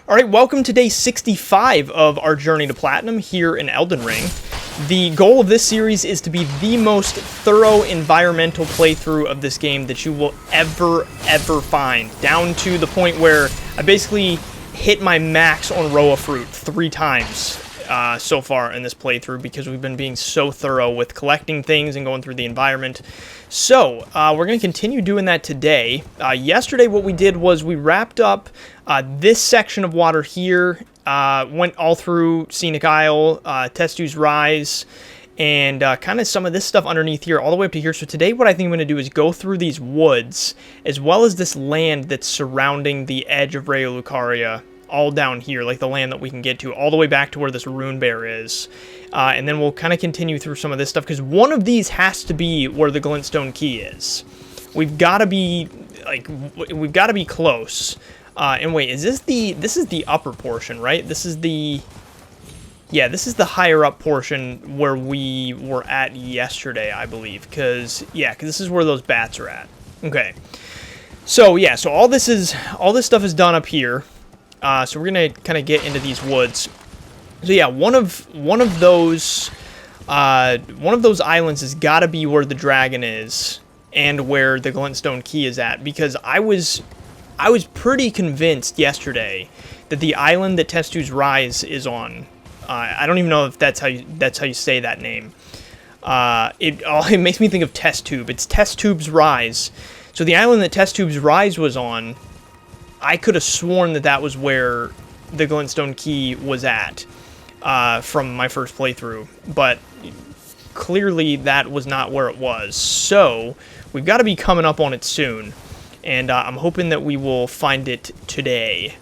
Alright, welcome to day 65 of our journey to Platinum here in Elden Ring. The goal of this series is to be the most thorough environmental playthrough of this game that you will ever find. Down to the point where I basically hit my max on Roa Fruit 3 times so far in this playthrough because we've been being so thorough with collecting things and going through the environment. So, we're going to continue doing that today. Yesterday what we did was we wrapped up this section of water here, went all through Scenic Isle, Testu's Rise, and kind of some of this stuff underneath here, all the way up to here. So today what I think I'm going to do is go through these woods, as well as this land that's surrounding the edge of Rayo Lucaria, all down here, like the land that we can get to, all the way back to where this rune bear is. And then we'll kind of continue through some of this stuff, because one of these has to be where the Glintstone key is. We've got to be, like, we've got to be close. And wait, is this this is the upper portion, right? This is the, yeah, this is the higher up portion where we were at yesterday, I believe. Because this is where those bats are at. Okay. So, yeah, so all this stuff is done up here. So we're gonna kind of get into these woods. So yeah, one of those islands has got to be where the dragon is and where the Glintstone key is at, because I was pretty convinced yesterday that the island that Testu's Rise is on. I don't even know if that's how you say that name. It makes me think of Test Tube. It's Test Tube's Rise. So the island that Test Tube's Rise was on, I could have sworn that was where the Glintstone key was at from my first playthrough, but clearly that was not where it was. So we've got to be coming up on it soon, and I'm hoping that we will find it today.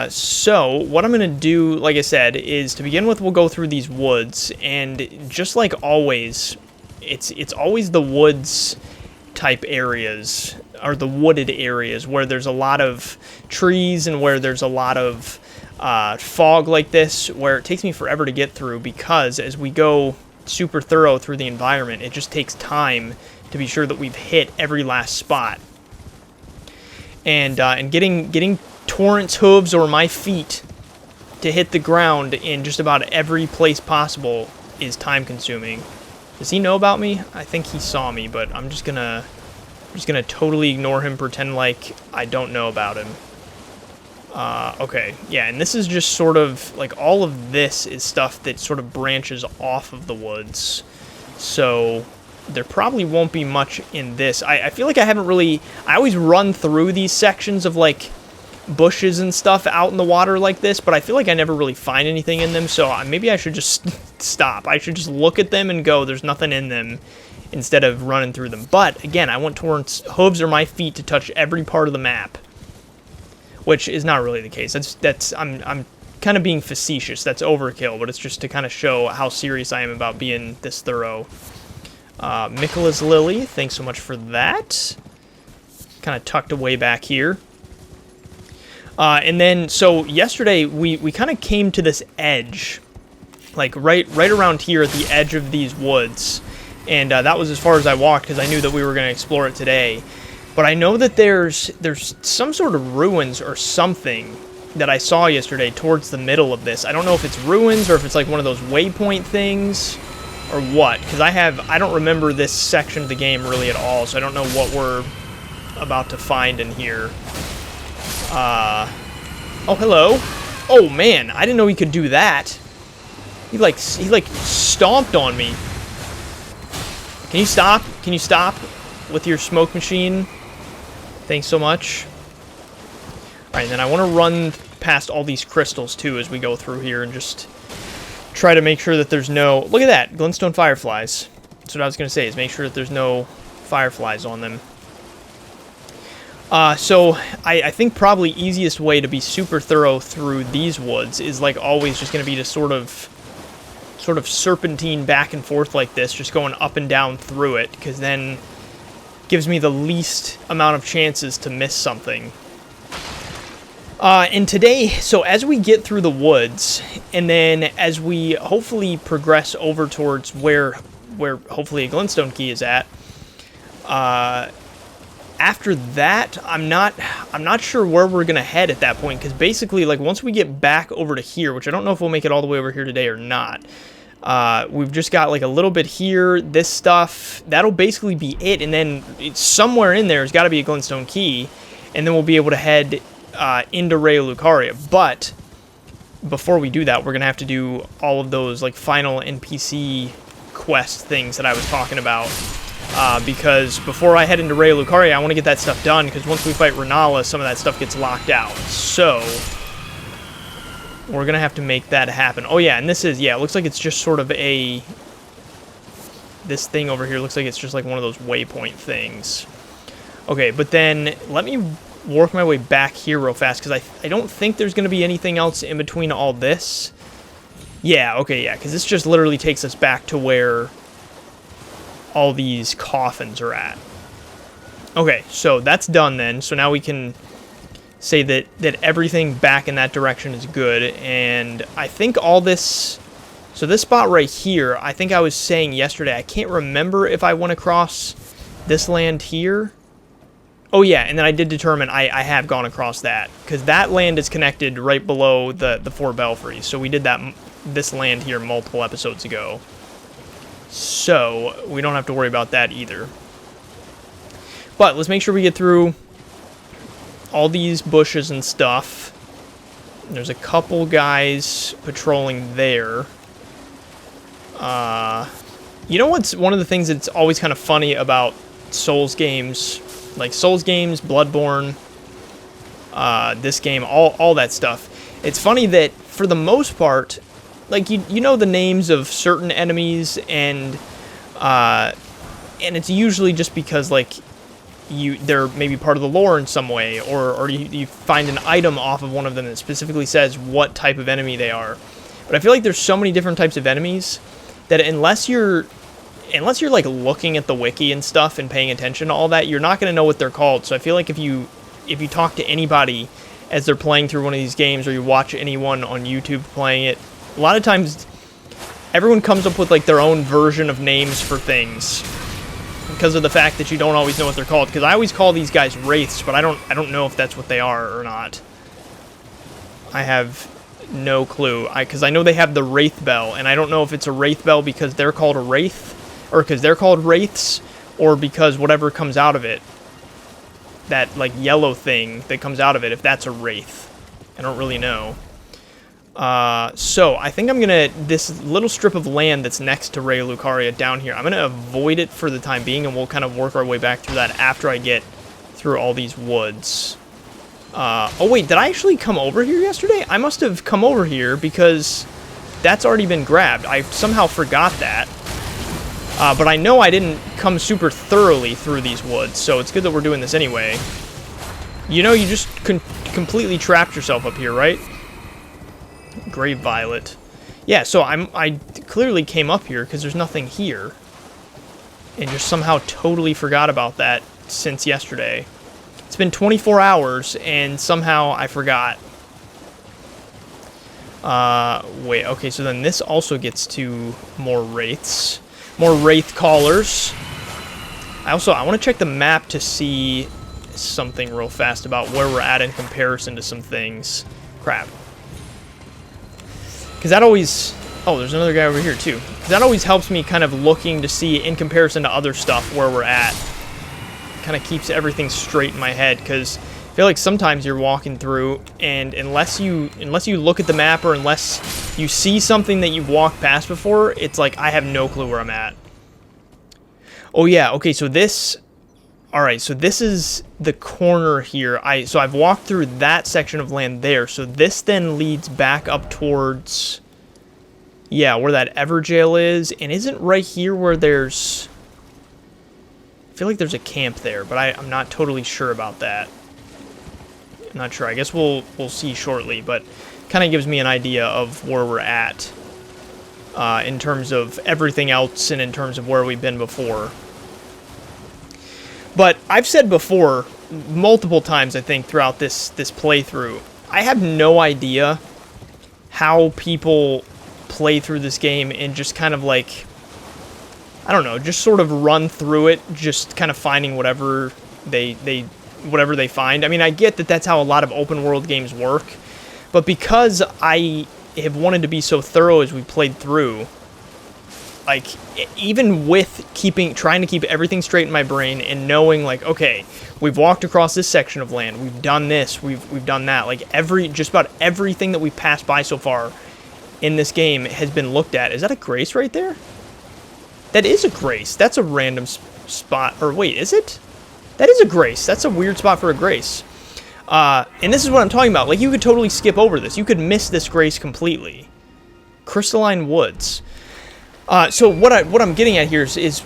So what I'm going to do, like I said, is to begin with, we'll go through these woods, and just like always, it's always the woods type areas, or the wooded areas, where there's a lot of trees and where there's a lot of fog like this, where it takes me forever to get through, because as we go super thorough through the environment, it just takes time to be sure that we've hit every last spot. And getting Torrent's hooves or my feet to hit the ground in just about every place possible is time consuming. Does he know about me? I think he saw me, but I'm just gonna totally ignore him, pretend like I don't know about him. Okay, yeah, and this is just sort of, like, all of this is stuff that sort of branches off of the woods. So there probably won't be much in this. I feel like I haven't really, I always run through these sections of, like, bushes and stuff out in the water like this, but I feel like I never really find anything in them, so maybe I should just stop. I should just look at them and go, there's nothing in them, instead of running through them. But again, I want Torrent's hooves or my feet to touch every part of the map, which is not really the case. I'm kind of being facetious. That's overkill, but it's just to kind of show how serious I am about being this thorough. Michaela's Lily, thanks so much for that. Kind of tucked away back here. And then, so yesterday we kind of came to this edge, like right around here at the edge of these woods, and that was as far as I walked, because I knew that we were going to explore it today. But I know that there's some sort of ruins or something that I saw yesterday towards the middle of this. I don't know if it's ruins or if it's like one of those waypoint things or what, because I don't remember this section of the game really at all, so I don't know what we're about to find in here. Oh, hello. Oh, man, I didn't know he could do that. He like stomped on me. Can you stop? Can you stop with your smoke machine? Thanks so much. Alright, and then I want to run past all these crystals, too, as we go through here, and just try to make sure that there's no... Look at that, Glintstone fireflies. That's what I was going to say, is make sure that there's no fireflies on them. So I think probably easiest way to be super thorough through these woods is, like always, just going to be to sort of serpentine back and forth like this, just going up and down through it, because then gives me the least amount of chances to miss something. And today, so as we get through the woods, and then as we hopefully progress over towards where hopefully a Glintstone key is at, after that, I'm not sure where we're gonna head at that point, because basically, like, once we get back over to here, which I don't know if we'll make it all the way over here today or not, we've just got like a little bit here, this stuff, that'll basically be it, and then it's somewhere in there has got to be a Glintstone key, and then we'll be able to head into Raya Lucaria. But before we do that, we're gonna have to do all of those like final NPC quest things that I was talking about. Because before I head into Raya Lucaria, I want to get that stuff done, because once we fight Renala, some of that stuff gets locked out. So, we're going to have to make that happen. Oh yeah, and this is, yeah, it looks like it's just sort of a... This thing over here looks like it's just like one of those waypoint things. Okay, but then let me work my way back here real fast, because I don't think there's going to be anything else in between all this. Yeah, okay, yeah, because this just literally takes us back to where all these coffins are at. Okay, so that's done then. So now we can say that everything back in that direction is good. And I think all this... So this spot right here, I think I was saying yesterday, I can't remember if I went across this land here. Oh yeah, and then I did determine I have gone across that, because that land is connected right below the 4 belfries. So we did this land here multiple episodes ago. So, we don't have to worry about that either. But, let's make sure we get through all these bushes and stuff. There's a couple guys patrolling there. You know what's one of the things that's always kind of funny about Souls games? Like Souls games, Bloodborne, this game, all that stuff. It's funny that, for the most part... Like, you know the names of certain enemies, and it's usually just because, like, they're maybe part of the lore in some way, or you find an item off of one of them that specifically says what type of enemy they are. But I feel like there's so many different types of enemies that unless you're like looking at the wiki and stuff and paying attention to all that, you're not going to know what they're called. So I feel like if you talk to anybody as they're playing through one of these games, or you watch anyone on YouTube playing it, a lot of times, everyone comes up with, like, their own version of names for things, because of the fact that you don't always know what they're called. Because I always call these guys wraiths, but I don't know if that's what they are or not. I have no clue. Because I know they have the Wraith Bell, and I don't know if it's a Wraith Bell because they're called a wraith, or because they're called wraiths, or because whatever comes out of it, that, like, yellow thing that comes out of it, if that's a wraith. I don't really know. So, I think I'm gonna, this little strip of land that's next to Raya Lucaria down here, I'm gonna avoid it for the time being, and we'll kind of work our way back through that after I get through all these woods. Oh wait, did I actually come over here yesterday? I must have come over here, because that's already been grabbed. I somehow forgot that. But I know I didn't come super thoroughly through these woods, so it's good that we're doing this anyway. You know, you just completely trapped yourself up here, right? Grave Violet. Yeah, so I clearly came up here because there's nothing here. And just somehow totally forgot about that since yesterday. It's been 24 hours and somehow I forgot. Wait, okay, so then this also gets to more wraiths. More wraith callers. I want to check the map to see something real fast about where we're at in comparison to some things. Crap. Because that always... Oh, there's another guy over here, too. That always helps me kind of looking to see, in comparison to other stuff, where we're at. Kind of keeps everything straight in my head, because I feel like sometimes you're walking through, and unless you look at the map, or unless you see something that you've walked past before, it's like, I have no clue where I'm at. Oh, yeah, okay, so this... Alright, so this is the corner here. So I've walked through that section of land there. So this then leads back up towards... Yeah, where that Everjail is. And isn't right here where there's... I feel like there's a camp there, but I'm not totally sure about that. I'm not sure. I guess we'll see shortly, but kind of gives me an idea of where we're at. In terms of everything else and in terms of where we've been before. But I've said before, multiple times I think throughout this playthrough, I have no idea how people play through this game and just kind of like, I don't know, just sort of run through it, just kind of finding whatever they whatever they find. I mean, I get that that's how a lot of open world games work, but because I have wanted to be so thorough as we played through, like, even with trying to keep everything straight in my brain and knowing, like, okay, we've walked across this section of land, we've done this, we've done that, like, just about everything that we've passed by so far in this game has been looked at. Is that a grace right there? That is a grace. That's a random spot. Or wait, is it? That is a grace. That's a weird spot for a grace. And this is what I'm talking about. Like, you could totally skip over this. You could miss this grace completely. Crystalline Woods. So what I'm getting at here is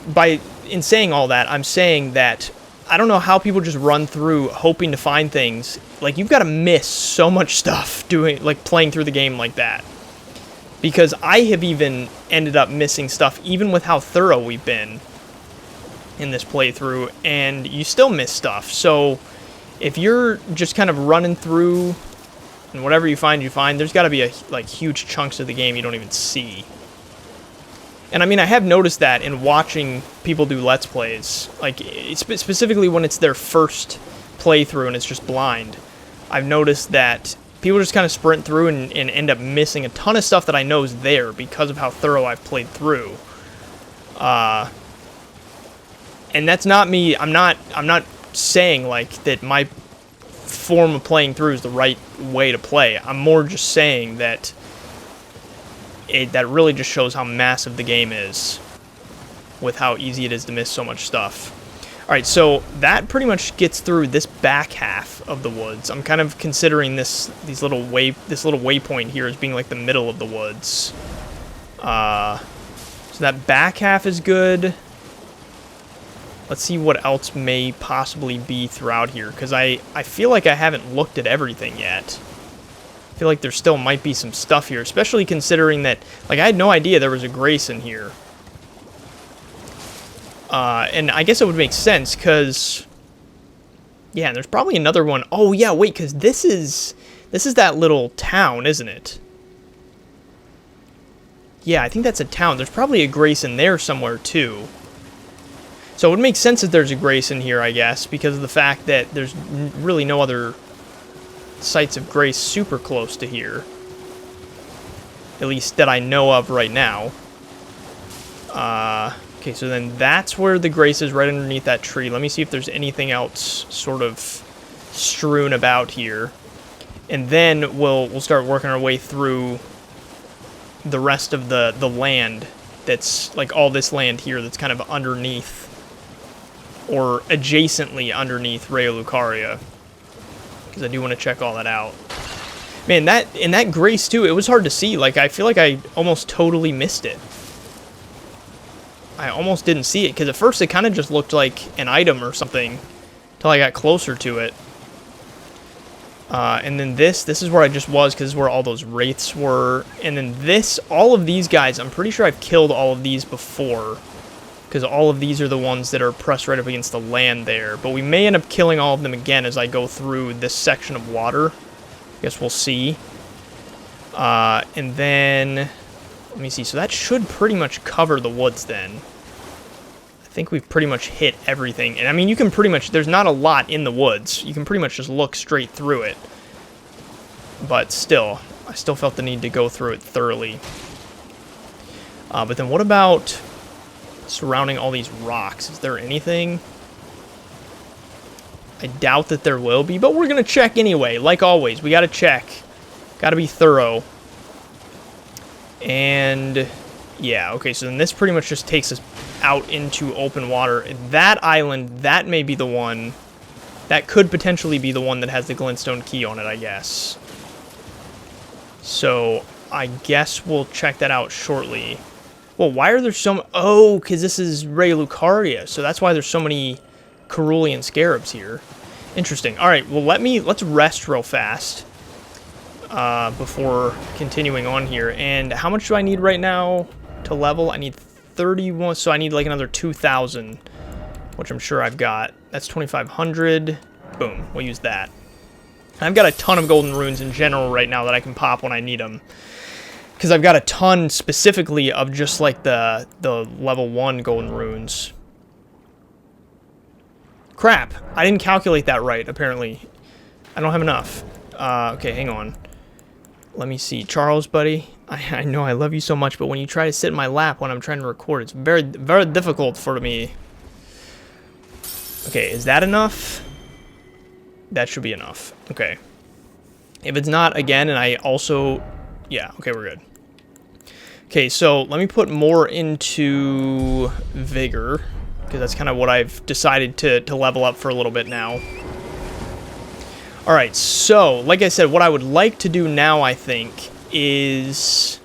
in saying all that, I'm saying that I don't know how people just run through hoping to find things. Like, you've got to miss so much stuff playing through the game like that. Because I have even ended up missing stuff, even with how thorough we've been in this playthrough, and you still miss stuff. So if you're just kind of running through, and whatever you find, there's got to be huge chunks of the game you don't even see. And I mean, I have noticed that in watching people do Let's Plays, like specifically when it's their first playthrough and it's just blind. I've noticed that people just kind of sprint through and end up missing a ton of stuff that I know is there because of how thorough I've played through. And that's not me. I'm not saying like that my form of playing through is the right way to play. I'm more just saying that that really just shows how massive the game is with how easy it is to miss so much stuff. Alright, so that pretty much gets through this back half of the woods. I'm kind of considering this little waypoint here as being like the middle of the woods. So that back half is good. Let's see what else may possibly be throughout here, because I feel like I haven't looked at everything yet. I feel like there still might be some stuff here, especially considering that, like, I had no idea there was a grace in here. And I guess it would make sense, because, yeah, there's probably another one. Oh, yeah, wait, because this is that little town, isn't it? Yeah, I think that's a town. There's probably a grace in there somewhere, too. So it would make sense that there's a grace in here, I guess, because of the fact that there's really no other sites of grace super close to here. At least that I know of right now. Okay, so then that's where the grace is, right underneath that tree. Let me see if there's anything else sort of strewn about here. And then we'll start working our way through the rest of the land that's, like, all this land here that's kind of underneath, or adjacently underneath Raya Lucaria, because I do want to check all that out. Man, that grace, too, it was hard to see. Like, I feel like I almost totally missed it. I almost didn't see it, because at first it kind of just looked like an item or something until I got closer to it. And then this is where I just was, because this is where all those wraiths were. And then all of these guys, I'm pretty sure I've killed all of these before, because all of these are the ones that are pressed right up against the land there. But we may end up killing all of them again as I go through this section of water. I guess we'll see. And then, let me see. So that should pretty much cover the woods then. I think we've pretty much hit everything. And I mean, you can pretty much, there's not a lot in the woods. You can pretty much just look straight through it. But still, I still felt the need to go through it thoroughly. But then what about surrounding all these rocks? Is there anything? I doubt that there will be, but we're going to check anyway. Like always, we got to check. Got to be thorough. And yeah, okay, so then this pretty much just takes us out into open water. That island, that may be the one, that could potentially be the one that has the Glintstone key on it, I guess. So I guess we'll check that out shortly. Well, why are there so... Oh, because this is Raya Lucaria, so that's why there's so many Cerulean Scarabs here. Interesting. Alright, well, let's rest real fast before continuing on here. And how much do I need right now to level? I need 31, so I need like another 2,000, which I'm sure I've got. That's 2,500. Boom, we'll use that. I've got a ton of golden runes in general right now that I can pop when I need them, because I've got a ton specifically of just like the level 1 golden runes. Crap. I didn't calculate that right, apparently. I don't have enough. Okay, hang on. Let me see. Charles, buddy, I know I love you so much, but when you try to sit in my lap when I'm trying to record, it's very, very difficult for me. Okay, is that enough? That should be enough. Okay. If it's not, again, and I also... Yeah, okay, we're good. Okay, so let me put more into Vigor, because that's kind of what I've decided to level up for a little bit now. Alright, so, like I said, what I would like to do now, I think, is...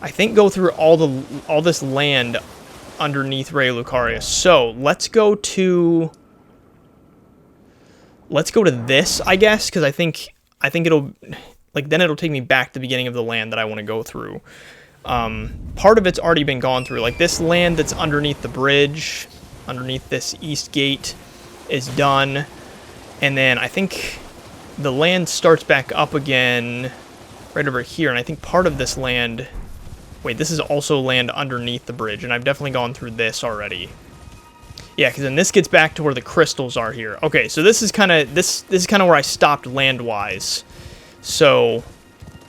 I think go through all this land underneath Ray Lucaria. So, let's go to this, I guess, because I think it'll... Like, then it'll take me back to the beginning of the land that I want to go through. Part of it's already been gone through. Like, this land that's underneath the bridge, underneath this east gate, is done. And then I think the land starts back up again right over here. And I think part of this land... Wait, this is also land underneath the bridge. And I've definitely gone through this already. Yeah, because then this gets back to where the crystals are here. Okay, so this is kind of this is kind of where I stopped land-wise. So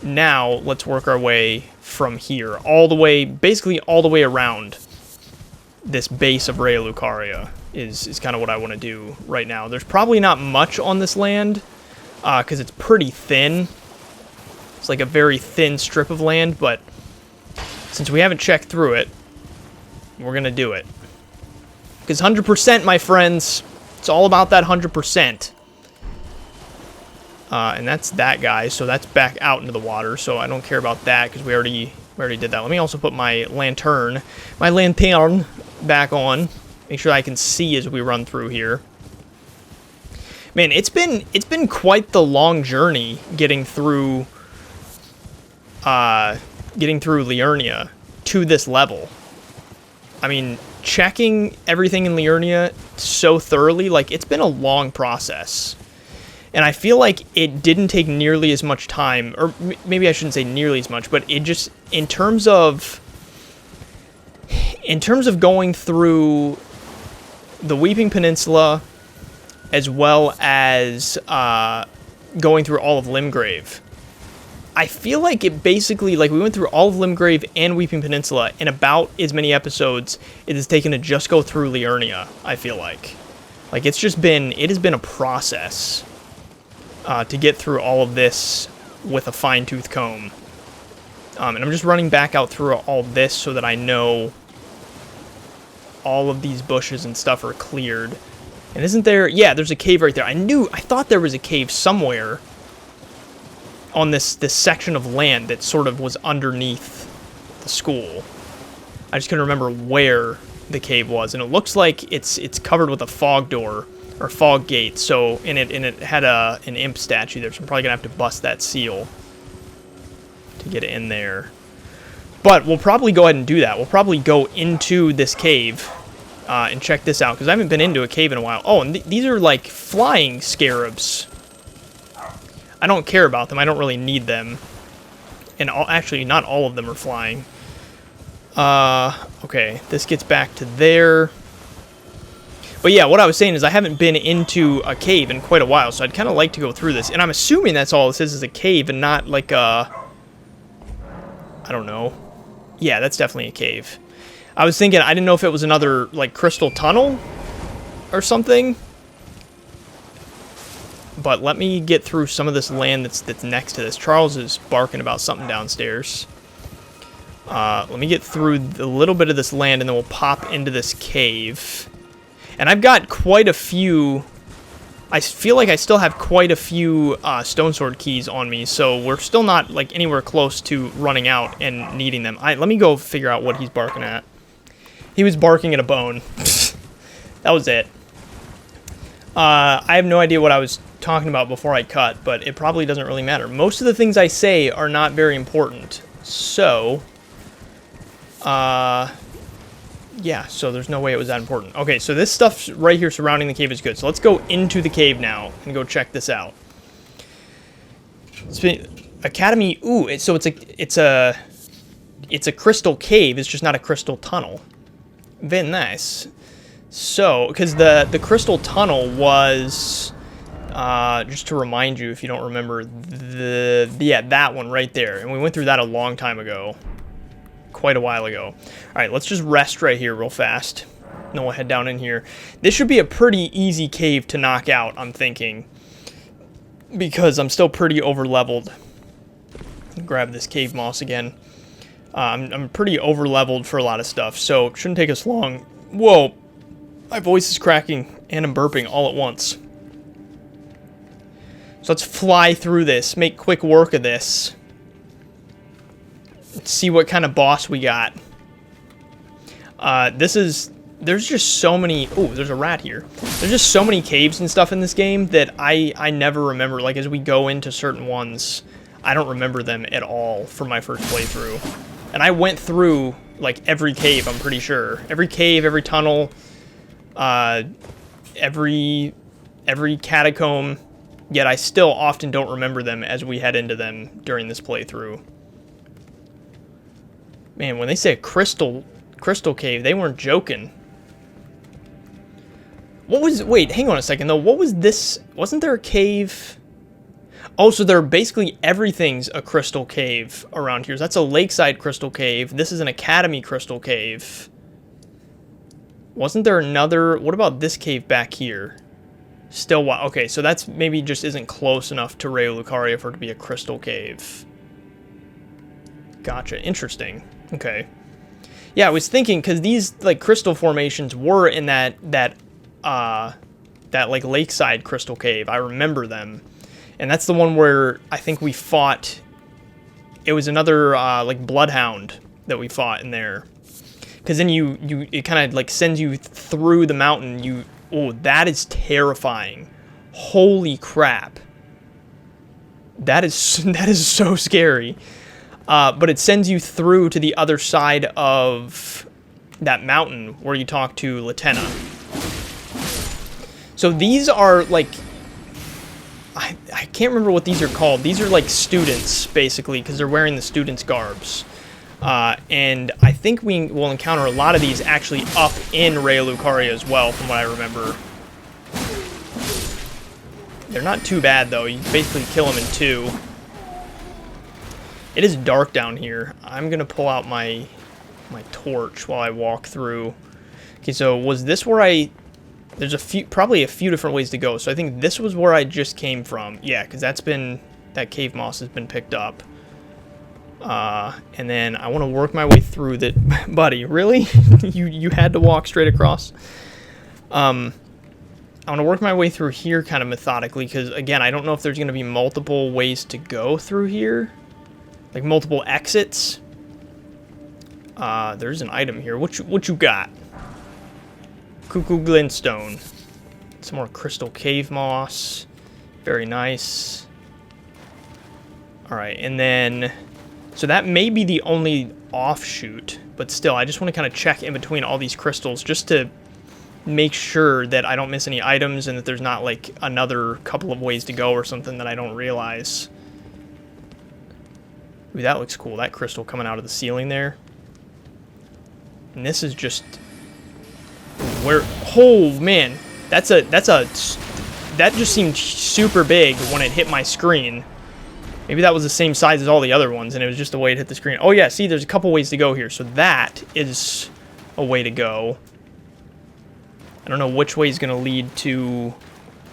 now let's work our way from here all the way, basically all the way around this base of Ray Lucaria is kind of what I want to do right now. There's probably not much on this land because it's pretty thin. It's like a very thin strip of land, but since we haven't checked through it, we're going to do it. Because 100%, my friends, it's all about that 100%. And that's that guy, so that's back out into the water, so I don't care about that because we already did that. Let me also put my lantern back on. Make sure I can see as we run through here. Man, it's been quite the long journey getting through Liurnia to this level. I mean, checking everything in Liurnia so thoroughly, like, it's been a long process. And I feel like it didn't take nearly as much time, or maybe I shouldn't say nearly as much, but it just, in terms of going through the Weeping Peninsula, as well as going through all of Limgrave, I feel like it basically, like, we went through all of Limgrave and Weeping Peninsula in about as many episodes it has taken to just go through Liurnia, I feel like. Like, it has been a process. To get through all of this with a fine-tooth comb. And I'm just running back out through all this so that I know all of these bushes and stuff are cleared. And isn't there... Yeah, there's a cave right there. I thought there was a cave somewhere on this section of land that sort of was underneath the school. I just couldn't remember where the cave was. And it looks like it's covered with a fog door. Or fog gate, so and it had an imp statue there, so I'm probably gonna have to bust that seal to get it in there. But we'll probably go ahead and do that. We'll probably go into this cave and check this out, because I haven't been into a cave in a while. Oh, and these are like flying scarabs. I don't care about them. I don't really need them. And actually, not all of them are flying. Okay, this gets back to there. But yeah, what I was saying is I haven't been into a cave in quite a while, so I'd kind of like to go through this. And I'm assuming that's all this is a cave and not like a... I don't know. Yeah, that's definitely a cave. I was thinking, I didn't know if it was another, like, crystal tunnel or something. But let me get through some of this land that's next to this. Charles is barking about something downstairs. Let me get through a little bit of this land, and then we'll pop into this cave. And I've got quite a few... I feel like I still have quite a few Stone Sword keys on me, so we're still not, like, anywhere close to running out and needing them. Let me go figure out what he's barking at. He was barking at a bone. That was it. I have no idea what I was talking about before I cut, but it probably doesn't really matter. Most of the things I say are not very important, so... yeah, so there's no way it was that important. Okay, so this stuff right here surrounding the cave is good. So let's go into the cave now and go check this out. Academy. Ooh, so it's a crystal cave. It's just not a crystal tunnel. Very nice. So, because the crystal tunnel was, just to remind you if you don't remember, yeah, that one right there. And we went through that a long time ago. Quite a while ago. Alright, let's just rest right here real fast. Then we'll head down in here. This should be a pretty easy cave to knock out, I'm thinking. Because I'm still pretty over-leveled. Grab this cave moss again. I'm pretty over-leveled for a lot of stuff, so it shouldn't take us long. Whoa! My voice is cracking, and I'm burping all at once. So let's fly through this, make quick work of this. Let's see what kind of boss we got. There's just so many... Oh, there's a rat here. There's just so many caves and stuff in this game that I never remember. Like, as we go into certain ones, I don't remember them at all from my first playthrough. And I went through, like, every cave, I'm pretty sure. Every cave, every tunnel, every catacomb. Yet I still often don't remember them as we head into them during this playthrough. Man, when they say crystal cave, they weren't joking. What was... Wait, hang on a second, though. What was this? Wasn't there a cave? Oh, so they're basically... Everything's a crystal cave around here. So that's a lakeside crystal cave. This is an academy crystal cave. Wasn't there another... What about this cave back here? Still... Okay, so that's maybe just isn't close enough to Raya Lucaria for it to be a crystal cave. Gotcha. Interesting. Okay. Yeah, I was thinking, because these, like, crystal formations were in that like, lakeside crystal cave. I remember them. And that's the one where I think we fought... It was another, like, bloodhound that we fought in there. Because then it kind of, like, sends you through the mountain. Oh, that is terrifying. Holy crap. That is so scary. But it sends you through to the other side of that mountain where you talk to Latenna. So these are, like... I can't remember what these are called. These are, like, students, basically, because they're wearing the students' garbs. And I think we will encounter a lot of these actually up in Raya Lucaria as well, from what I remember. They're not too bad, though. You basically kill them in two. It is dark down here. I'm gonna pull out my torch while I walk through. Okay, so was this where there's probably a few different ways to go. So I think this was where I just came from. Yeah, because that cave moss has been picked up. And then I want to work my way through that. Buddy, really? you had to walk straight across? I want to work my way through here kind of methodically, because again, I don't know if there's going to be multiple ways to go through here. Like multiple exits. There's an item here. What you got? Cuckoo Glintstone. Some more crystal cave moss. Very nice. Alright, and then... So that may be the only offshoot, but still, I just want to kind of check in between all these crystals just to make sure that I don't miss any items and that there's not, like, another couple of ways to go or something that I don't realize. Ooh, that looks cool. That crystal coming out of the ceiling there. And this is just... Where... Oh, man. That just seemed super big when it hit my screen. Maybe that was the same size as all the other ones, and it was just the way it hit the screen. Oh, yeah, see, there's a couple ways to go here. So that is a way to go. I don't know which way is going to lead to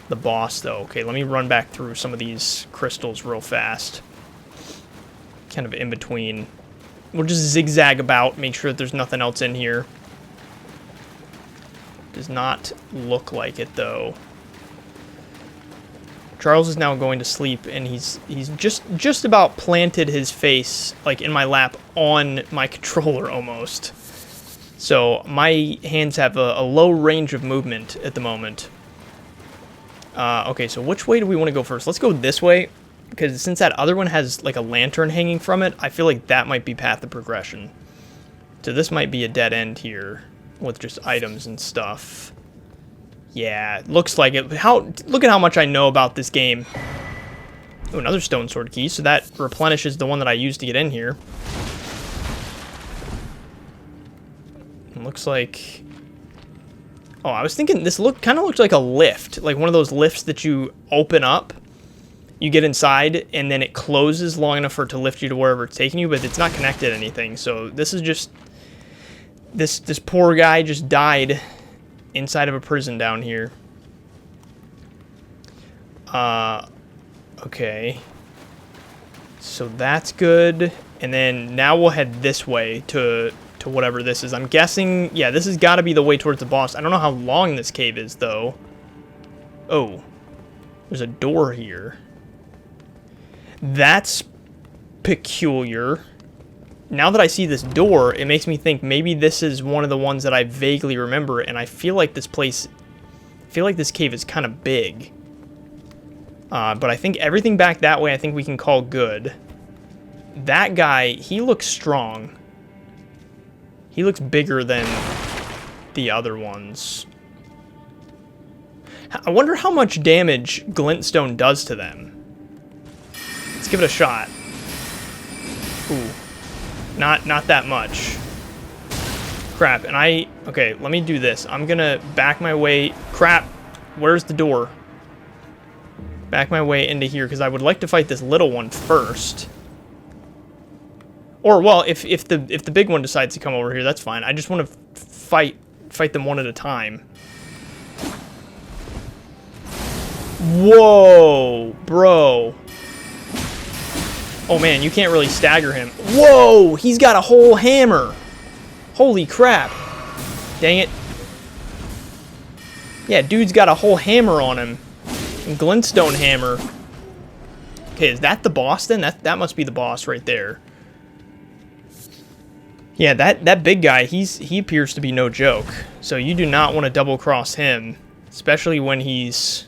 the boss, though. Okay, let me run back through some of these crystals real fast. Kind of in between. We'll just zigzag about, make sure that there's nothing else in here. Does not look like it, though. Charles is now going to sleep, and he's just about planted his face, like, in my lap on my controller, almost. So, my hands have a low range of movement at the moment. Okay, so which way do we want to go first? Let's go this way, because since that other one has, like, a lantern hanging from it, I feel like that might be path of progression. So this might be a dead end here, with just items and stuff. Yeah, looks like it. Look at how much I know about this game. Oh, another stone sword key, so that replenishes the one that I used to get in here. It looks like... Oh, I was thinking this kind of looked like a lift, like one of those lifts that you open up, you get inside, and then it closes long enough for it to lift you to wherever it's taking you, but it's not connected to anything. So this is just this poor guy just died inside of a prison down here. Okay. So that's good. And then now we'll head this way to whatever this is. I'm guessing, yeah, this has got to be the way towards the boss. I don't know how long this cave is, though. Oh, there's a door here. That's peculiar. Now that I see this door, it makes me think maybe this is one of the ones that I vaguely remember, and I feel like this place, I feel like this cave is kind of big. But I think everything back that way I think we can call good. That guy, he looks strong. He looks bigger than the other ones. I wonder how much damage Glintstone does to them. Let's give it a shot. Ooh. Not that much. Crap, and okay, let me do this. I'm gonna back my way. Crap, where's the door? Back my way into here, because I would like to fight this little one first. Or, well, if the big one decides to come over here, that's fine. I just want to fight them one at a time. Whoa, bro. Oh, man, you can't really stagger him. Whoa, he's got a whole hammer. Holy crap. Dang it. Yeah, dude's got a whole hammer on him. Glintstone hammer. Okay, is that the boss then? That must be the boss right there. Yeah, that big guy, he appears to be no joke. So you do not want to double cross him, especially when he's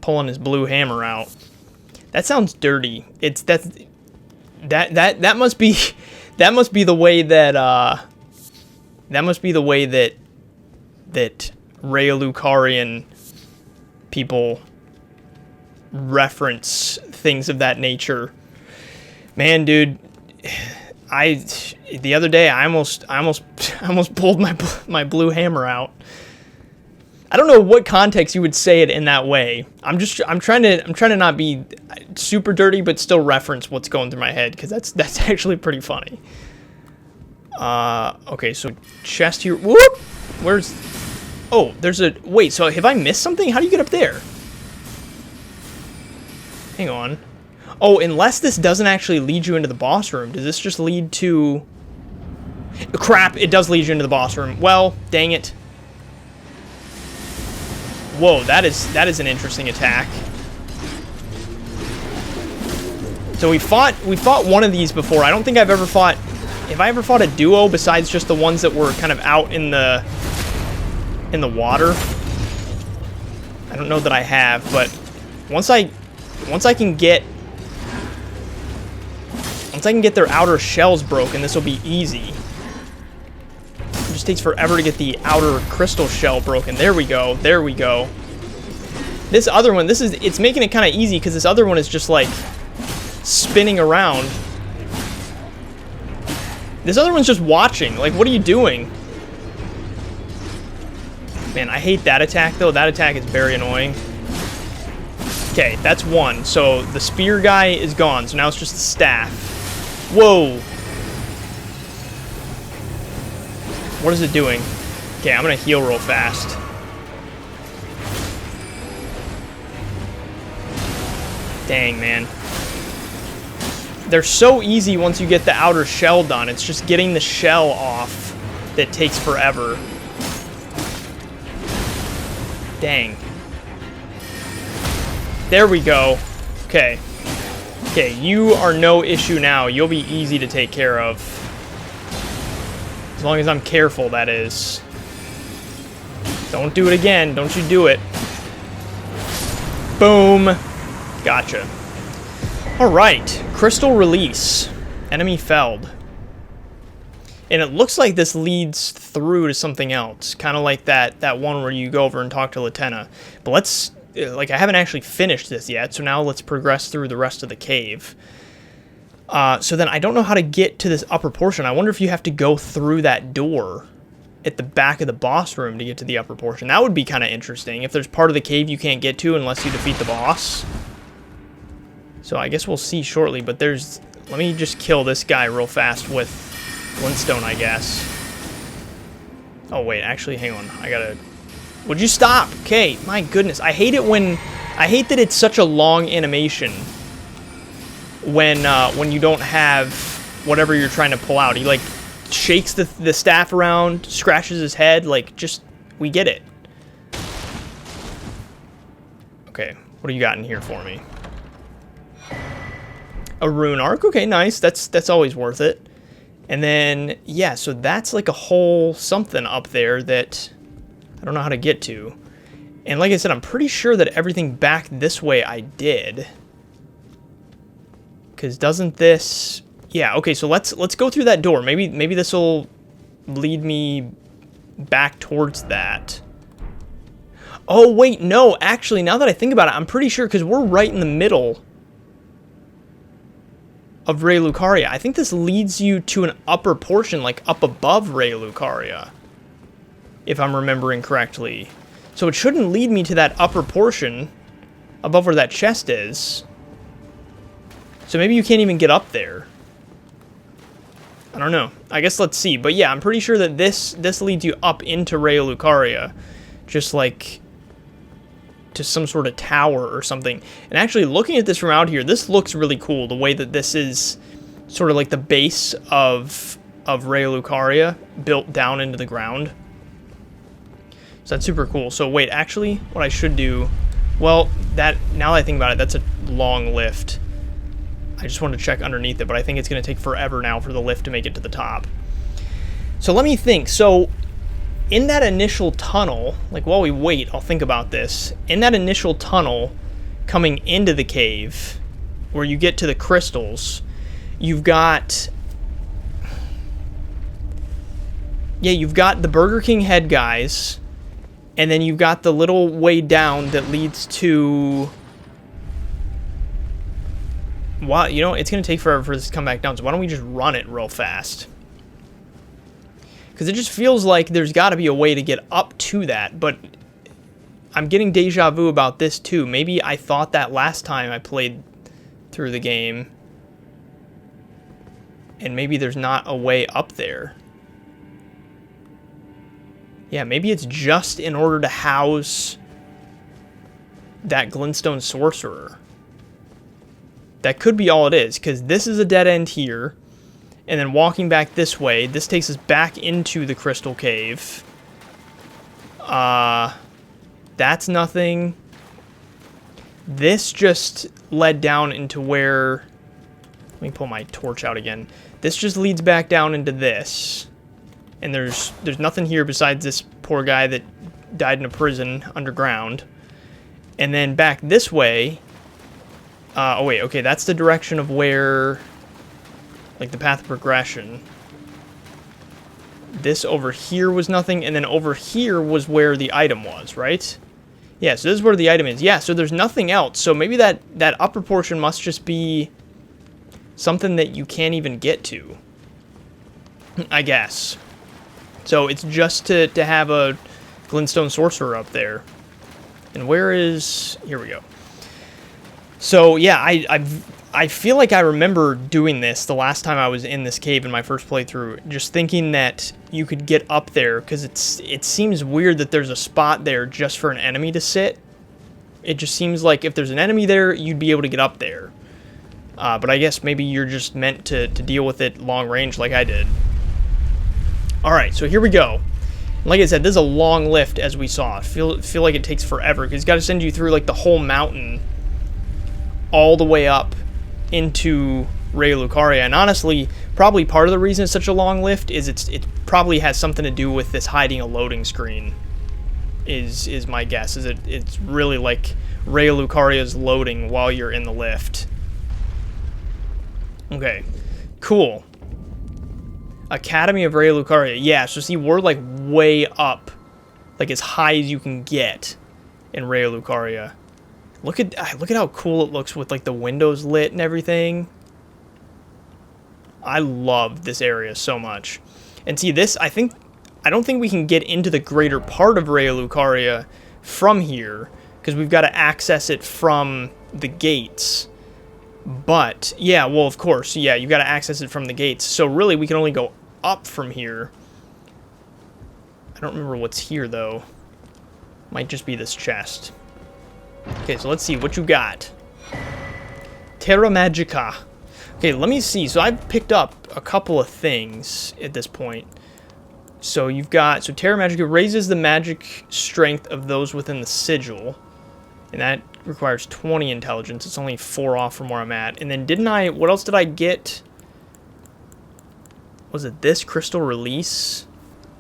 pulling his blue hammer out. That sounds dirty. That must be the way that that Rayalukarian people reference things of that nature. Man, dude, the other day I almost pulled my blue hammer out. I don't know what context you would say it in that way. I'm trying to not be super dirty, but still reference what's going through my head, because that's actually pretty funny. Okay, so chest here. Whoop! Where's? Oh, there's a... Wait, so have I missed something? How do you get up there? Hang on. Oh, unless this doesn't actually lead you into the boss room. Does this just lead to... Crap, it does lead you into the boss room. Well, dang it. Whoa, that is an interesting attack. So we fought one of these before. I don't think I've ever fought... Have I ever fought a duo besides just the ones that were kind of out in the water? I don't know that I have, but once I can get their outer shells broken, this will be easy. It just takes forever to get the outer crystal shell broken. There we go. There we go. This other one, it's making it kind of easy because this other one is just like spinning around. This other one's just watching. Like, what are you doing? Man, I hate that attack, though. That attack is very annoying. Okay, that's one. So the spear guy is gone. So now it's just the staff. Whoa. What is it doing? Okay, I'm going to heal real fast. Dang, man. They're so easy once you get the outer shell done. It's just getting the shell off that takes forever. Dang. There we go. Okay. Okay, you are no issue now. You'll be easy to take care of. As long as I'm careful, that is. Don't do it again. Don't you do it. Boom. Gotcha. Alright. Crystal release. Enemy felled. And it looks like this leads through to something else. Kind of like that one where you go over and talk to Latenna. But let's... Like, I haven't actually finished this yet, so now let's progress through the rest of the cave. So then I don't know how to get to this upper portion. I wonder if you have to go through that door at the back of the boss room to get to the upper portion. That would be kind of interesting if there's part of the cave you can't get to unless you defeat the boss. So I guess we'll see shortly, but there's... Let me just kill this guy real fast with Glintstone, I guess. Oh, wait, actually, hang on. I gotta... Would you stop? Okay, my goodness. I hate it when... I hate that it's such a long animation when you don't have whatever you're trying to pull out. He, like, shakes the staff around, scratches his head. Like, just... We get it. Okay, what do you got in here for me? A rune arc. Okay, nice. That's always worth it. And then, yeah, so that's like a whole something up there that I don't know how to get to. And like I said, I'm pretty sure that everything back this way I did. Because doesn't this... Yeah, okay, so let's go through that door. Maybe this will lead me back towards that. Oh, wait, no. Actually, now that I think about it, I'm pretty sure because we're right in the middle of Raya Lucaria. I think this leads you to an upper portion, like up above Raya Lucaria, if I'm remembering correctly. So it shouldn't lead me to that upper portion above where that chest is. So maybe you can't even get up there. I don't know. I guess let's see. But yeah, I'm pretty sure that this leads you up into Raya Lucaria, just like to some sort of tower or something. And actually, looking at this from out here, this looks really cool. The way that this is sort of like the base of Raya Lucaria built down into the ground. So that's super cool. So wait, actually, what I should do... Well, now that I think about it, that's a long lift. I just wanted to check underneath it, but I think it's going to take forever now for the lift to make it to the top. So let me think. So in that initial tunnel, like while we wait, I'll think about this. In that initial tunnel coming into the cave, where you get to the crystals, you've got... Yeah, you've got the Burger King head guys, and then you've got the little way down that leads to... Wow, you know, it's going to take forever for this to come back down, so why don't we just run it real fast? Because it just feels like there's got to be a way to get up to that, but I'm getting deja vu about this too. Maybe I thought that last time I played through the game, and maybe there's not a way up there. Yeah, maybe it's just in order to house that Glintstone Sorcerer. That could be all it is, because this is a dead end here. And then walking back this way, this takes us back into the Crystal Cave. That's nothing. This just led down into where... Let me pull my torch out again. This just leads back down into this. And there's nothing here besides this poor guy that died in a prison underground. And then back this way... oh wait, okay, that's the direction of where... Like the path of progression. This over here was nothing, and then over here was where the item was, right? Yeah, so this is where the item is. Yeah, so there's nothing else. So maybe that upper portion must just be something that you can't even get to, I guess. So it's just to have a Glintstone Sorcerer up there. And where is... Here we go. So yeah, I feel like I remember doing this the last time I was in this cave in my first playthrough, just thinking that you could get up there, because it seems weird that there's a spot there just for an enemy to sit. It just seems like if there's an enemy there, you'd be able to get up there. But I guess maybe you're just meant to deal with it long range like I did. Alright, so here we go. Like I said, this is a long lift, as we saw. Feel like it takes forever, because it's got to send you through like the whole mountain all the way up into Raya Lucaria. And honestly, probably part of the reason it's such a long lift is it probably has something to do with this hiding a loading screen, is my guess. Is it's really like Raya Lucaria's loading while you're in the lift. Okay, cool. Academy of Raya Lucaria. Yeah, so see, we're like way up, like as high as you can get in Raya Lucaria. Look at how cool it looks with like the windows lit and everything. I love this area so much. And see this, I think I don't think we can get into the greater part of Raya Lucaria from here, because we've got to access it from the gates. But, yeah, well, of course, yeah, you've got to access it from the gates. So, really, we can only go up from here. I don't remember what's here, though. Might just be this chest. Okay, so let's see what you got. Terra Magica. Okay, let me see. So, I've picked up a couple of things at this point. So, you've got... So, Terra Magica raises the magic strength of those within the sigil. And that requires 20 intelligence. It's only 4 off from where I'm at. And then didn't I... What else did I get? Was it this crystal release?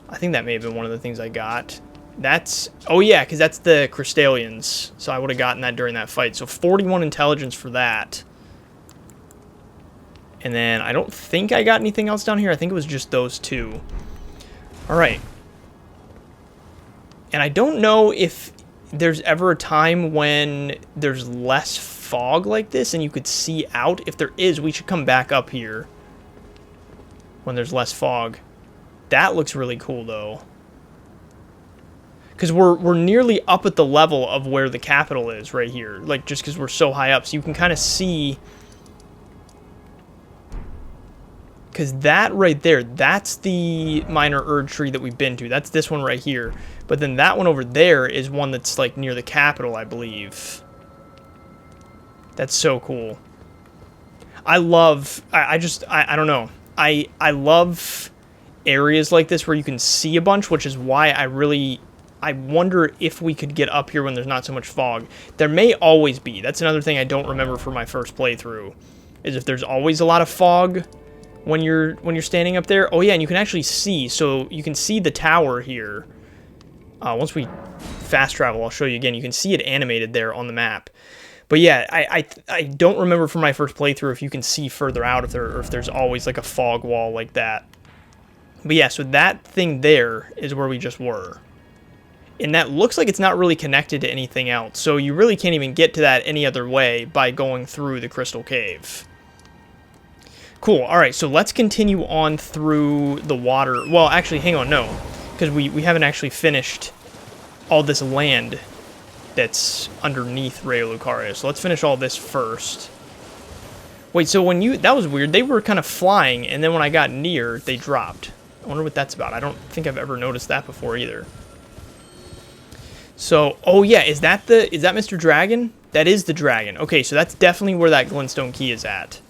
I think that may have been one of the things I got. That's... Oh, yeah, because that's the Crystallians. So I would have gotten that during that fight. So 41 intelligence for that. And then I don't think I got anything else down here. I think it was just those two. All right. And I don't know if... there's ever a time when there's less fog like this and you could see out. If there is, we should come back up here when there's less fog. That looks really cool, though. Because we're nearly up at the level of where the capital is right here. Like, just because we're so high up. So you can kind of see... Because that right there, that's the minor Erd tree that we've been to. That's this one right here. But then that one over there is one that's like near the capital, I believe. That's so cool. I love... I don't know. I love areas like this where you can see a bunch, which is why I wonder if we could get up here when there's not so much fog. There may always be. That's another thing I don't remember from my first playthrough. Is if there's always a lot of fog when you're standing up there. Oh yeah, and you can actually see. So you can see the tower here. Once we fast travel, I'll show you again. You can see it animated there on the map. But yeah, I don't remember from my first playthrough if you can see further out if there's always like a fog wall like that. But yeah, so that thing there is where we just were. And that looks like it's not really connected to anything else. So you really can't even get to that any other way by going through the Crystal Cave. Cool. All right, so let's continue on through the water. Well, actually, hang on, no. Because we haven't actually finished all this land that's underneath Raya Lucaria. So let's finish all this first. Wait, so when you... That was weird. They were kind of flying, and then when I got near, they dropped. I wonder what that's about. I don't think I've ever noticed that before either. So, oh yeah, is that Mr. Dragon? That is the dragon. Okay, so that's definitely where that Glintstone key is at.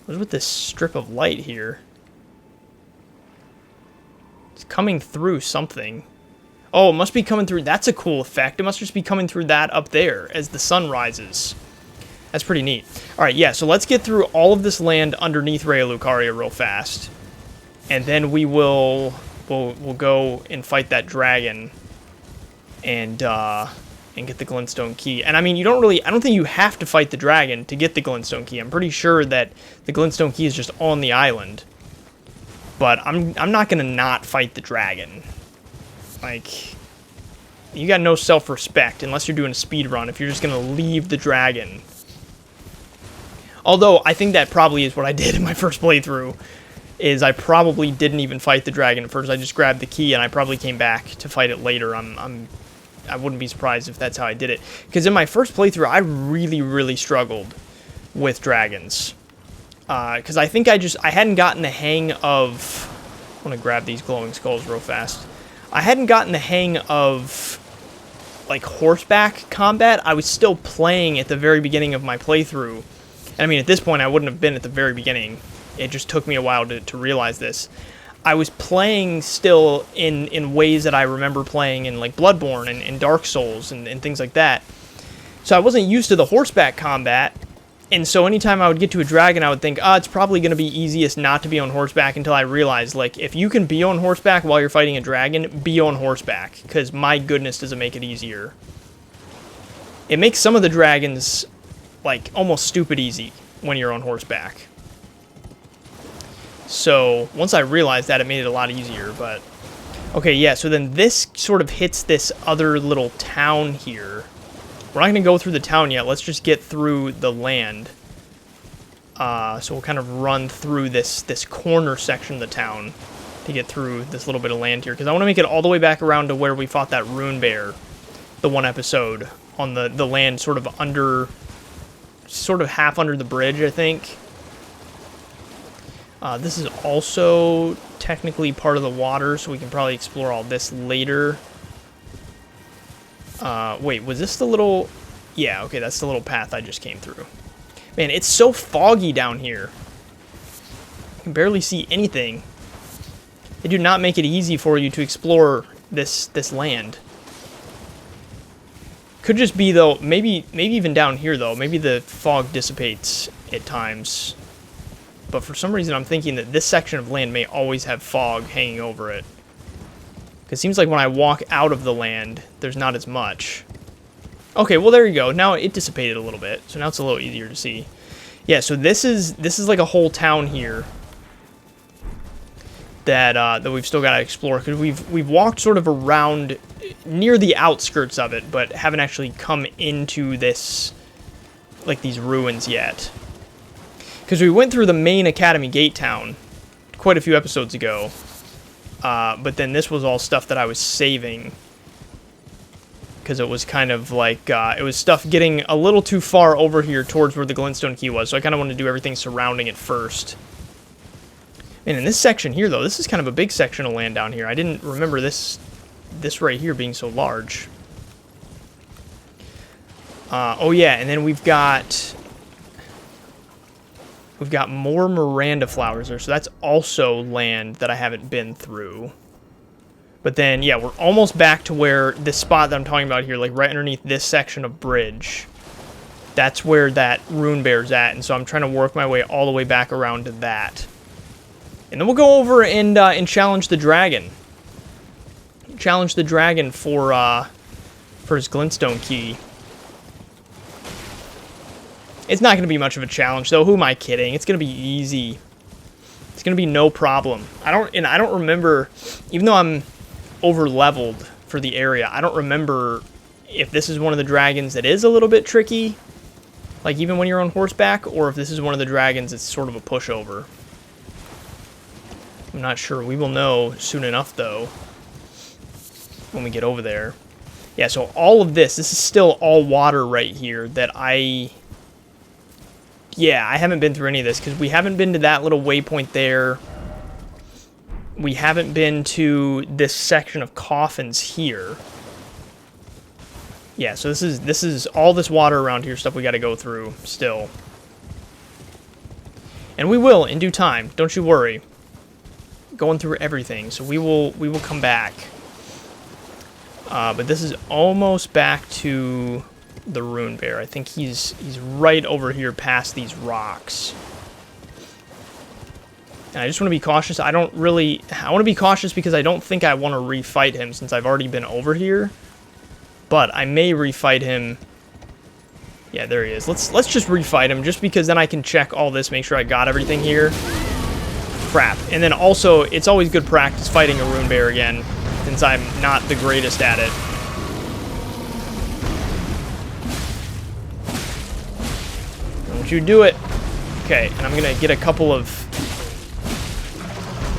What's with this strip of light here? It's coming through something. Oh, it must be coming through... That's a cool effect. It must just be coming through that up there as the sun rises. That's pretty neat. Alright, yeah, so let's get through all of this land underneath Raya Lucaria real fast. And then we'll go and fight that dragon. And get the Glintstone key. And I mean, I don't think you have to fight the dragon to get the Glintstone key. I'm pretty sure that the Glintstone key is just on the island. But I'm not gonna not fight the dragon. Like, you got no self-respect unless you're doing a speed run if you're just gonna leave the dragon. Although I think that probably is what I did in my first playthrough. Is I probably didn't even fight the dragon at first. I just grabbed the key and I probably came back to fight it later. I wouldn't be surprised if that's how I did it. Because in my first playthrough, I really struggled with dragons. Because I think I hadn't gotten the hang of... I want to grab these glowing skulls real fast. I hadn't gotten the hang of, like, horseback combat. I was still playing at the very beginning of my playthrough. And I mean, at this point, I wouldn't have been at the very beginning. It just took me a while to realize this. I was playing still in ways that I remember playing in like Bloodborne and Dark Souls and things like that. So I wasn't used to the horseback combat, and so anytime I would get to a dragon, I would think, it's probably going to be easiest not to be on horseback, until I realized, like, if you can be on horseback while you're fighting a dragon, be on horseback, because my goodness does it make it easier. It makes some of the dragons, like, almost stupid easy when you're on horseback. So, once I realized that, it made it a lot easier, but... Okay, yeah, so then this sort of hits this other little town here. We're not going to go through the town yet, let's just get through the land. So we'll kind of run through this corner section of the town. to get through this little bit of land here, because I want to make it all the way back around to where we fought that rune bear, the one episode, on the land sort of half under the bridge, I think. This is also technically part of the water, so we can probably explore all this later. Wait, was this the little... Yeah, okay, that's the little path I just came through. Man, it's so foggy down here. You can barely see anything. They do not make it easy for you to explore this land. Could just be, though, maybe even down here, though. Maybe the fog dissipates at times. But for some reason, I'm thinking that this section of land may always have fog hanging over it. Because it seems like when I walk out of the land, there's not as much. Okay, well, there you go. Now it dissipated a little bit, so now it's a little easier to see. Yeah, so this is like a whole town here that we've still got to explore, because we've walked sort of around near the outskirts of it, but haven't actually come into this, like, these ruins yet. Because we went through the main Academy Gate town quite a few episodes ago, but then this was all stuff that I was saving, because it was kind of like, it was stuff getting a little too far over here towards where the Glintstone key was, so I kind of wanted to do everything surrounding it first. And in this section here, though, this is kind of a big section of land down here. I didn't remember this right here being so large. Oh yeah, and then we've got more Miranda flowers there, so that's also land that I haven't been through. But then, yeah, we're almost back to where this spot that I'm talking about here, like right underneath this section of bridge. That's where that rune bear's at, and so I'm trying to work my way all the way back around to that. And then we'll go over and challenge the dragon. Challenge the dragon for his Glintstone key. It's not going to be much of a challenge, though. Who am I kidding? It's going to be easy. It's going to be no problem. I don't remember, even though I'm over-leveled for the area, I don't remember if this is one of the dragons that is a little bit tricky, like even when you're on horseback, or if this is one of the dragons that's sort of a pushover. I'm not sure. We will know soon enough, though, when we get over there. Yeah, so all of this is still all water right here that Yeah, I haven't been through any of this, because we haven't been to that little waypoint there. We haven't been to this section of coffins here. Yeah, so this is all this water around here, stuff we got to go through still. And we will in due time, don't you worry. Going through everything, so we will come back. But this is almost back to the rune bear. I think he's right over here past these rocks. And I just want to be cautious. I want to be cautious because I don't think I want to refight him since I've already been over here. But I may refight him. Yeah, there he is. Let's just refight him just because then I can check all this, make sure I got everything here. Crap. And then also, it's always good practice fighting a rune bear again, since I'm not the greatest at it. Don't you do it. Okay, and I'm gonna get a couple of...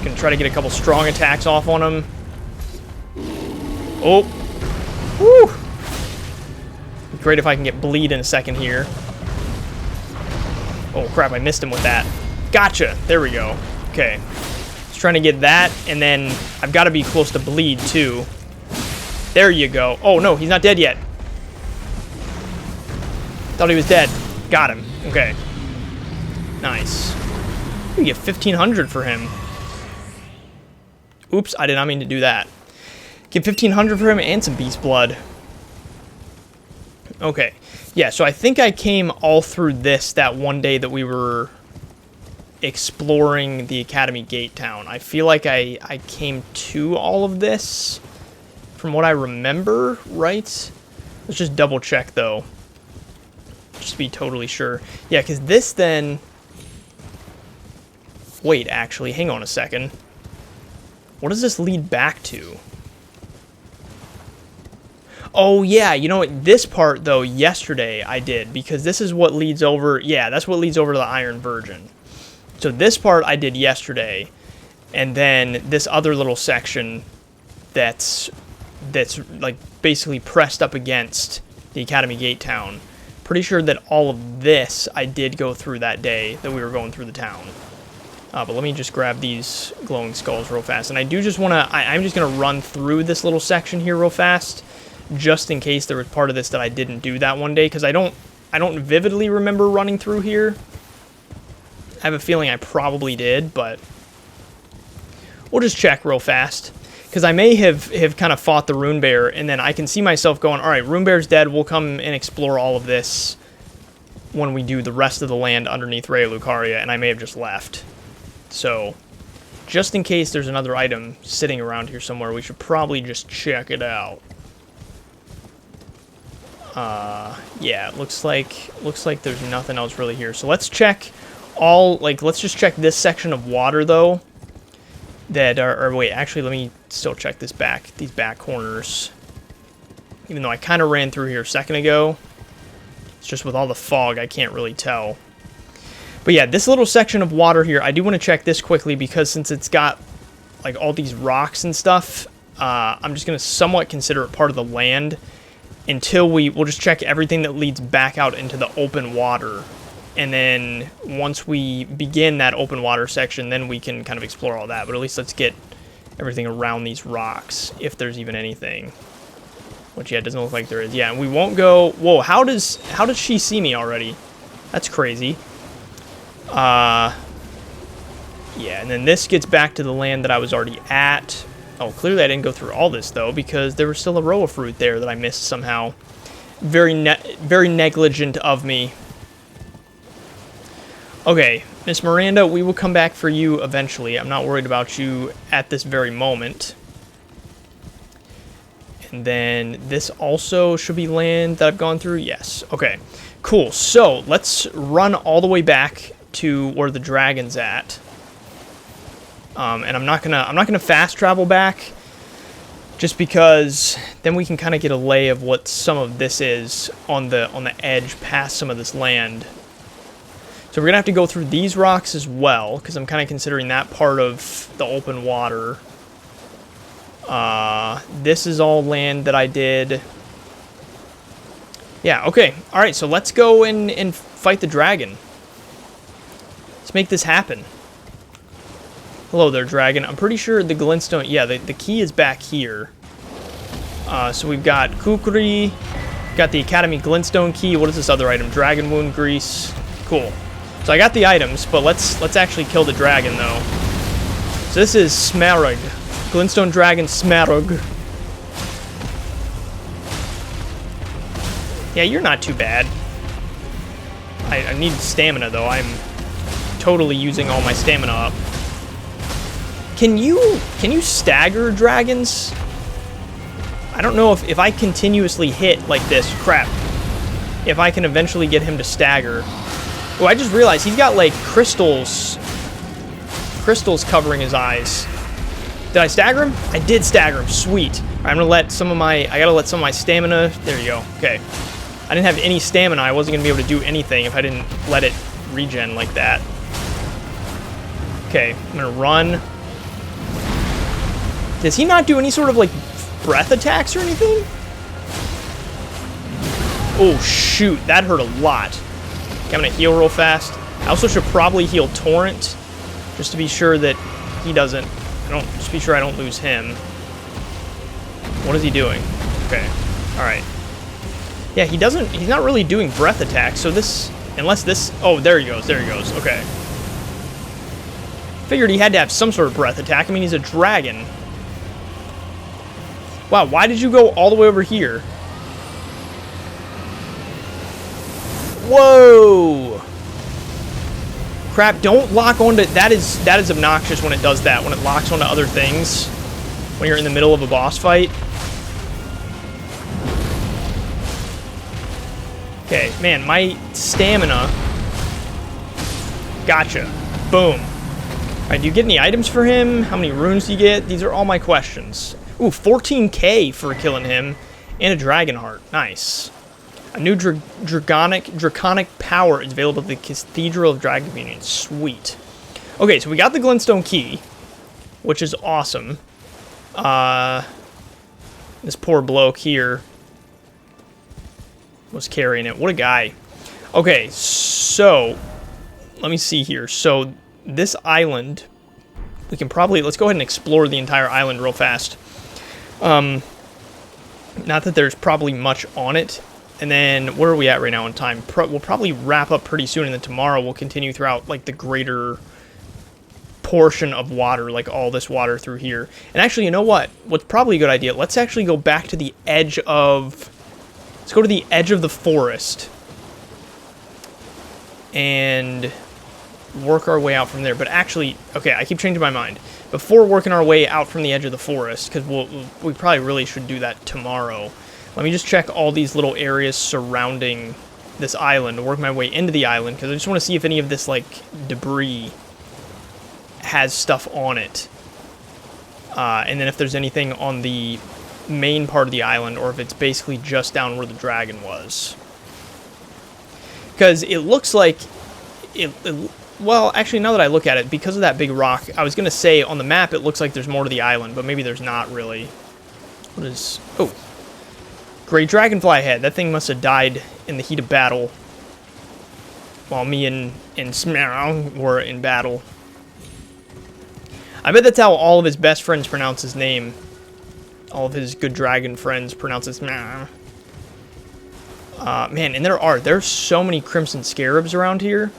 Gonna try to get a couple strong attacks off on him. Oh. Woo! Great if I can get bleed in a second here. Oh crap, I missed him with that. Gotcha! There we go. Okay. Just trying to get that, and then I've got to be close to bleed too. There you go. Oh no, he's not dead yet. Thought he was dead. Got him. Okay. Nice. You get 1,500 for him. Oops, I did not mean to do that. Get 1,500 for him and some beast blood. Okay. Yeah, so I think I came all through this that one day that we were exploring the Academy Gate town. I feel like I came to all of this from what I remember, right? Let's just double check, though. Just to be totally sure. Yeah, because this then... Wait, actually, hang on a second. What does this lead back to? Oh, yeah, you know what? This part, though, yesterday I did, because this is what leads over... Yeah, that's what leads over to the Iron Virgin. So this part I did yesterday, And then this other little section that's like basically pressed up against the Academy Gate town. Pretty sure that all of this I did go through that day that we were going through the town. But let me just grab these glowing skulls real fast. And I do just want to, I'm just going to run through this little section here real fast, just in case there was part of this that I didn't do that one day, because I don't vividly remember running through here. I have a feeling I probably did, but we'll just check real fast. Because I may have kind of fought the Rune Bear, and then I can see myself going, alright, Rune Bear's dead, we'll come and explore all of this when we do the rest of the land underneath Raya Lucaria, and I may have just left. So, just in case there's another item sitting around here somewhere, we should probably just check it out. Yeah, it looks like there's nothing else really here. So let's check let's just check this section of water, though. Wait, actually, let me still check these back corners. Even though I kind of ran through here a second ago. It's just with all the fog, I can't really tell. But yeah, this little section of water here, I do want to check this quickly because since it's got like all these rocks and stuff, I'm just going to somewhat consider it part of the land until we'll just check everything that leads back out into the open water. And then once we begin that open water section, then we can kind of explore all that. But at least let's get everything around these rocks, if there's even anything. Which, yeah, it doesn't look like there is. Yeah, and we won't go... Whoa, how does she see me already? That's crazy. Yeah, and then this gets back to the land that I was already at. Oh, clearly I didn't go through all this, though, because there was still a row of fruit there that I missed somehow. Very negligent of me. Okay, Miss Miranda, we will come back for you eventually. I'm not worried about you at this very moment. And then this also should be land that I've gone through. Yes. Okay. Cool. So let's run all the way back to where the dragon's at. And I'm not gonna fast travel back, just because then we can kind of get a lay of what some of this is on the edge past some of this land. So we're going to have to go through these rocks as well, because I'm kind of considering that part of the open water. This is all land that I did. Yeah, okay. Alright, so let's go and fight the dragon. Let's make this happen. Hello there, dragon. I'm pretty sure the Glintstone... Yeah, the key is back here. So we've got Kukri, got the Academy Glintstone key. What is this other item? Dragon Wound Grease. Cool. So I got the items, but let's actually kill the dragon, though. So this is Smarug. Glintstone Dragon Smarug. Yeah, you're not too bad. I need stamina, though. I'm totally using all my stamina up. Can you stagger dragons? I don't know if I continuously hit like this. Crap. If I can eventually get him to stagger. Oh, I just realized he's got, like, crystals covering his eyes. Did I stagger him? I did stagger him. Sweet. All right, I'm gonna let some of my... I gotta let some of my stamina... There you go. Okay. I didn't have any stamina. I wasn't gonna be able to do anything if I didn't let it regen like that. Okay, I'm gonna run. Does he not do any sort of, like, breath attacks or anything? Oh, shoot. That hurt a lot. Okay, I'm gonna heal real fast. I also should probably heal Torrent, just to be sure that he doesn't... just be sure I don't lose him. What is he doing? Okay. Alright. Yeah, he's not really doing breath attacks, so this... Unless this... Oh, there he goes. There he goes. Okay. Figured he had to have some sort of breath attack. I mean, he's a dragon. Wow, why did you go all the way over here? Whoa! Crap, don't lock onto... That is obnoxious when it does that, when it locks onto other things. When you're in the middle of a boss fight. Okay, man, my stamina... Gotcha. Boom. Alright, do you get any items for him? How many runes do you get? These are all my questions. Ooh, 14k for killing him. And a dragon heart. Nice. A new draconic power is available at the Cathedral of Dragon Communion. Sweet. Okay, so we got the Glintstone key. which is awesome. This poor bloke here was carrying it. What a guy. Okay, so let me see here. So this island, we can probably, let's go ahead and explore the entire island real fast. Not that there's probably much on it. And then where are we at right now in time? We'll probably wrap up pretty soon, and then tomorrow we'll continue throughout like the greater portion of water, like all this water through here. And actually, you know what? What's probably a good idea? Let's actually go back to the edge of... Let's go to the edge of the forest. And work our way out from there. But actually, okay, I keep changing my mind. Before working our way out from the edge of the forest, because we probably really should do that tomorrow. Let me just check all these little areas surrounding this island to work my way into the island, because I just want to see if any of this, like, debris has stuff on it. And then if there's anything on the main part of the island, or if it's basically just down where the dragon was. Because it looks like... Well, actually, now that I look at it, because of that big rock, I was going to say on the map it looks like there's more to the island, but maybe there's not really. What is... Oh. Great dragonfly head. That thing must have died in the heat of battle. While me and Smearl were in battle. I bet that's how all of his best friends pronounce his name. All of his good dragon friends pronounce it Smearl. Man, and there's so many crimson scarabs around here.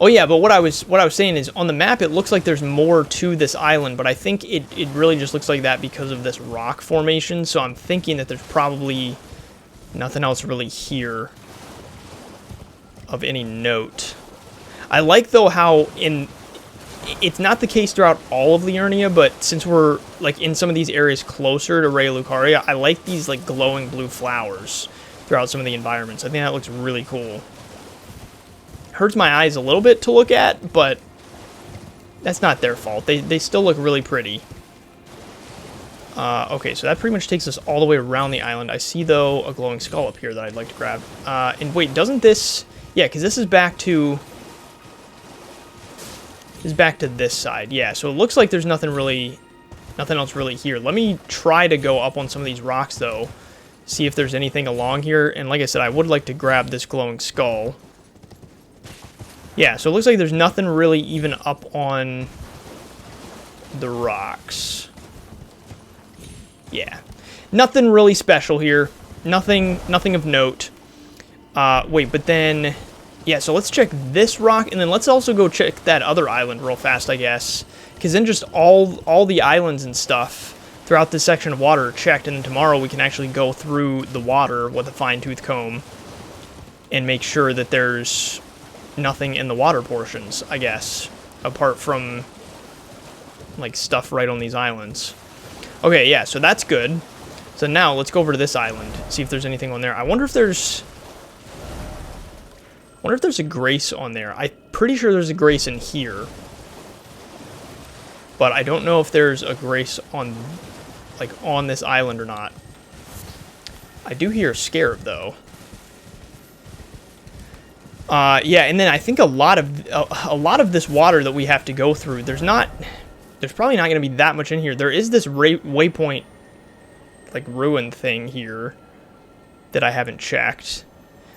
Oh yeah, but what I was saying is, on the map it looks like there's more to this island, but I think it really just looks like that because of this rock formation, so I'm thinking that there's probably nothing else really here of any note. I like, though, how it's not the case throughout all of Liurnia, but since we're like in some of these areas closer to Raya Lucaria, I like these like glowing blue flowers throughout some of the environments. I think that looks really cool. Hurts my eyes a little bit to look at, but that's not their fault. They still look really pretty. Okay, so that pretty much takes us all the way around the island. I see, though, a glowing skull up here that I'd like to grab. And wait, doesn't this... Yeah, because this is back to... This is back to this side. Yeah, so it looks like there's nothing else really here. Let me try to go up on some of these rocks, though. See if there's anything along here. And like I said, I would like to grab this glowing skull. Yeah, so it looks like there's nothing really even up on the rocks. Yeah. Nothing really special here. Nothing of note. Wait, but then... Yeah, so let's check this rock, and then let's also go check that other island real fast, I guess. Because then just all the islands and stuff throughout this section of water are checked, and then tomorrow we can actually go through the water with a fine-tooth comb and make sure that there's nothing in the water portions, I guess, apart from like stuff right on these islands. Okay, yeah, so that's good. So now let's go over to this island, see if there's anything on there. I wonder if there's a grace on there. I'm pretty sure there's a grace in here, but I don't know if there's a grace on this island or not. I do hear a scarab, though. Yeah, and then I think a lot of this water that we have to go through, there's probably not going to be that much in here. There is this waypoint, like, ruin thing here that I haven't checked.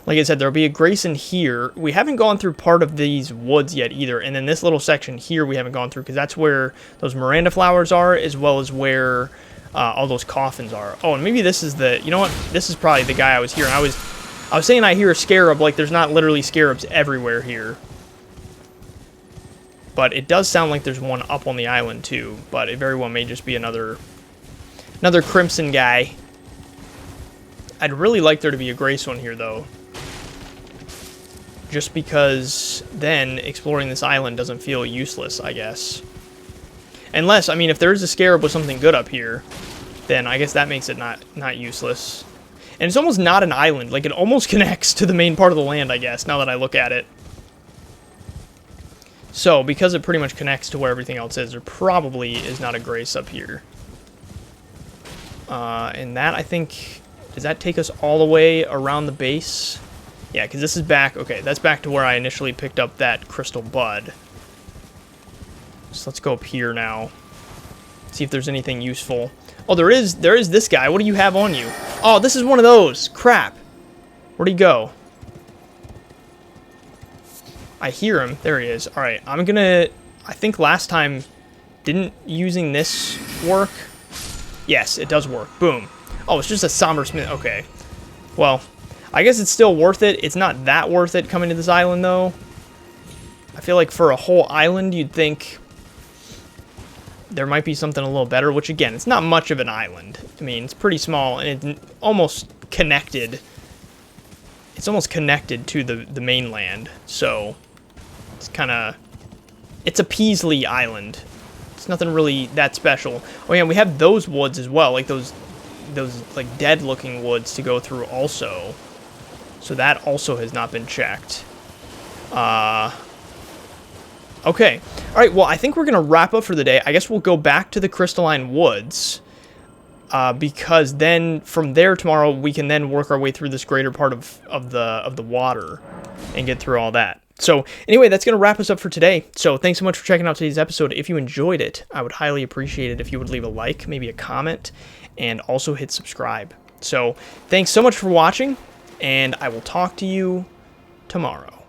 Like I said, there'll be a grace in here. We haven't gone through part of these woods yet either, and then this little section here we haven't gone through, because that's where those Miranda flowers are, as well as where all those coffins are. Oh, and maybe this is the... You know what? This is probably the guy I was hearing. I was saying I hear a scarab, like there's not literally scarabs everywhere here. But it does sound like there's one up on the island too, but it very well may just be another crimson guy. I'd really like there to be a grace one here, though. Just because then exploring this island doesn't feel useless, I guess. Unless, I mean, if there's a scarab with something good up here, then I guess that makes it not useless. And it's almost not an island. Like, it almost connects to the main part of the land, I guess, now that I look at it. So, because it pretty much connects to where everything else is, there probably is not a grace up here. And that, I think... Does that take us all the way around the base? Yeah, because this is back... Okay, that's back to where I initially picked up that crystal bud. So let's go up here now. See if there's anything useful. Oh, there is this guy. What do you have on you? Oh, this is one of those. Crap. Where'd he go? I hear him. There he is. All right, I'm gonna... I think last time, didn't using this work? Yes, it does work. Boom. Oh, it's just a somber smith. Okay. Well, I guess it's still worth it. It's not that worth it coming to this island, though. I feel like for a whole island, you'd think there might be something a little better, which, again, it's not much of an island. I mean, it's pretty small, and it's almost connected. It's almost connected to the mainland, so it's kind of... It's a Peasley Island. It's nothing really that special. Oh, yeah, we have those woods as well, like those like, dead-looking woods to go through also. So that also has not been checked. Okay. All right, well, I think we're going to wrap up for the day. I guess we'll go back to the Crystalline Woods, because then from there tomorrow we can then work our way through this greater part of the water and get through all that. So anyway, that's going to wrap us up for today. So thanks so much for checking out today's episode. If you enjoyed it, I would highly appreciate it if you would leave a like, maybe a comment, and also hit subscribe. So thanks so much for watching, and I will talk to you tomorrow.